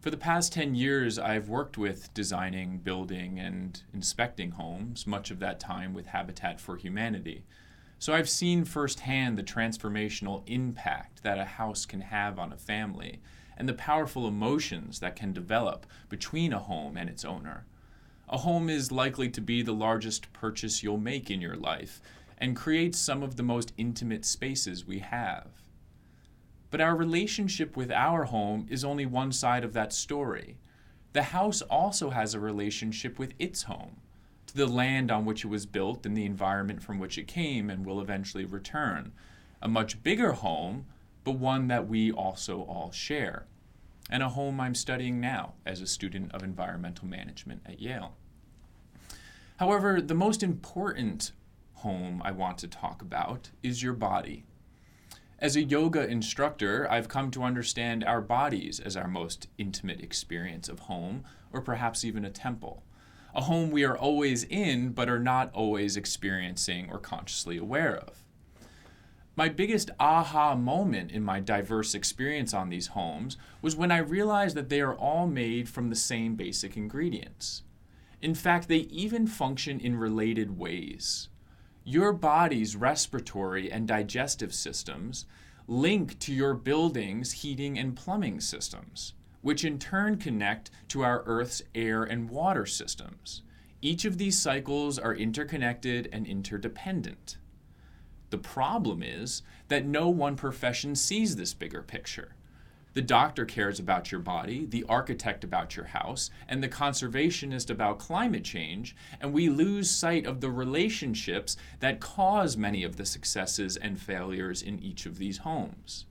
For the past 10 years, I've worked with designing, building, and inspecting homes, much of that time with Habitat for Humanity. So I've seen firsthand the transformational impact that a house can have on a family and the powerful emotions that can develop between a home and its owner. A home is likely to be the largest purchase you'll make in your life and creates some of the most intimate spaces we have. But our relationship with our home is only one side of that story. The house also has a relationship with its home, to the land on which it was built and the environment from which it came and will eventually return. A much bigger home, but one that we also all share. And a home I'm studying now as a student of environmental management at Yale. However, the most important home I want to talk about is your body. As a yoga instructor, I've come to understand our bodies as our most intimate experience of home, or perhaps even a temple. A home we are always in, but are not always experiencing or consciously aware of. My biggest aha moment in my diverse experience on these homes was when I realized that they are all made from the same basic ingredients. In fact, they even function in related ways. Your body's respiratory and digestive systems link to your building's heating and plumbing systems, which in turn connect to our Earth's air and water systems. Each of these cycles are interconnected and interdependent. The problem is that no one profession sees this bigger picture. The doctor cares about your body, the architect about your house, and the conservationist about climate change, and we lose sight of the relationships that cause many of the successes and failures in each of these homes.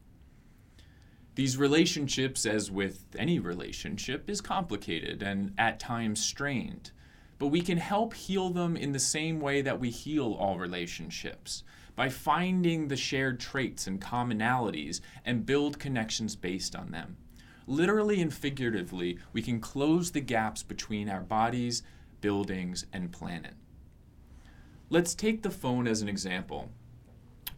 These relationships, as with any relationship, is complicated and at times strained, but we can help heal them in the same way that we heal all relationships, by finding the shared traits and commonalities and build connections based on them. Literally and figuratively, we can close the gaps between our bodies, buildings, and planet. Let's take the phone as an example.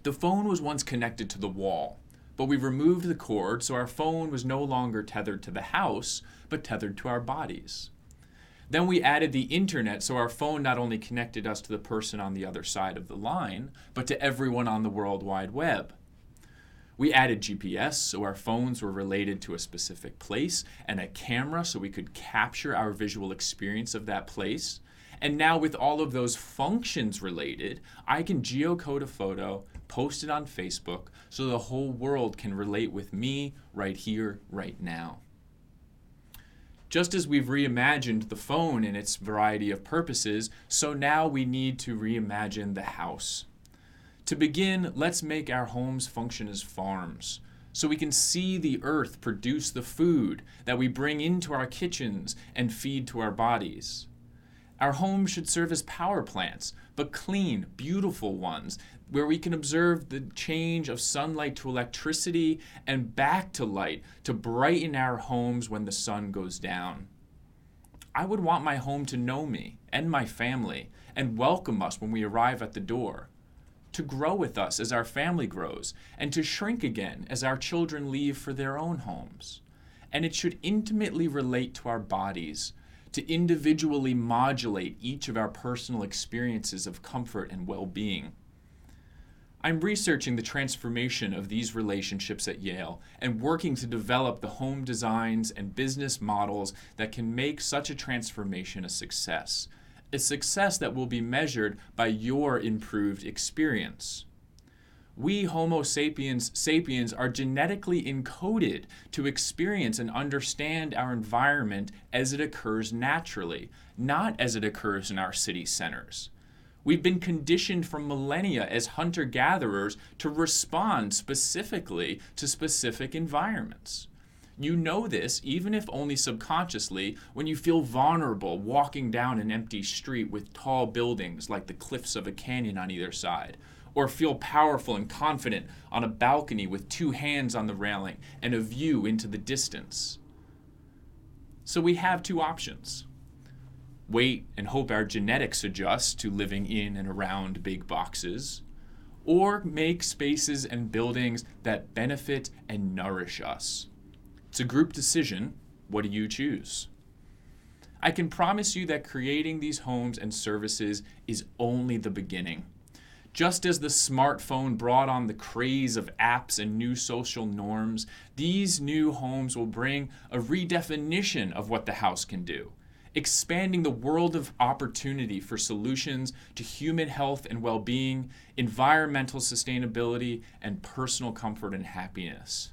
The phone was once connected to the wall, but we removed the cord so our phone was no longer tethered to the house, but tethered to our bodies. Then we added the internet so our phone not only connected us to the person on the other side of the line, but to everyone on the World Wide Web. We added GPS so our phones were related to a specific place, and a camera so we could capture our visual experience of that place. And now with all of those functions related, I can geocode a photo, post it on Facebook, so the whole world can relate with me right here, right now. Just as we've reimagined the phone in its variety of purposes, so now we need to reimagine the house. To begin, let's make our homes function as farms, so we can see the earth produce the food that we bring into our kitchens and feed to our bodies. Our homes should serve as power plants, but clean, beautiful ones, where we can observe the change of sunlight to electricity and back to light to brighten our homes when the sun goes down. I would want my home to know me and my family and welcome us when we arrive at the door, to grow with us as our family grows, and to shrink again as our children leave for their own homes. And it should intimately relate to our bodies, to individually modulate each of our personal experiences of comfort and well-being. I'm researching the transformation of these relationships at Yale and working to develop the home designs and business models that can make such a transformation a success that will be measured by your improved experience. We Homo sapiens are genetically encoded to experience and understand our environment as it occurs naturally, not as it occurs in our city centers. We've been conditioned for millennia as hunter-gatherers to respond specifically to specific environments. You know this, even if only subconsciously, when you feel vulnerable walking down an empty street with tall buildings like the cliffs of a canyon on either side, or feel powerful and confident on a balcony with two hands on the railing and a view into the distance. So we have two options. Wait and hope our genetics adjust to living in and around big boxes, or make spaces and buildings that benefit and nourish us. It's a group decision, What do you choose? I can promise you that creating these homes and services is only the beginning. Just as the smartphone brought on the craze of apps and new social norms, these new homes will bring a redefinition of what the house can do, expanding the world of opportunity for solutions to human health and well-being, environmental sustainability, and personal comfort and happiness.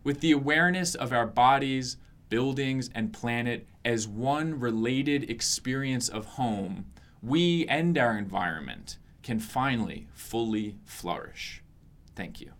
With the awareness of our bodies, buildings, and planet as one related experience of home, we and our environment can finally fully flourish. Thank you.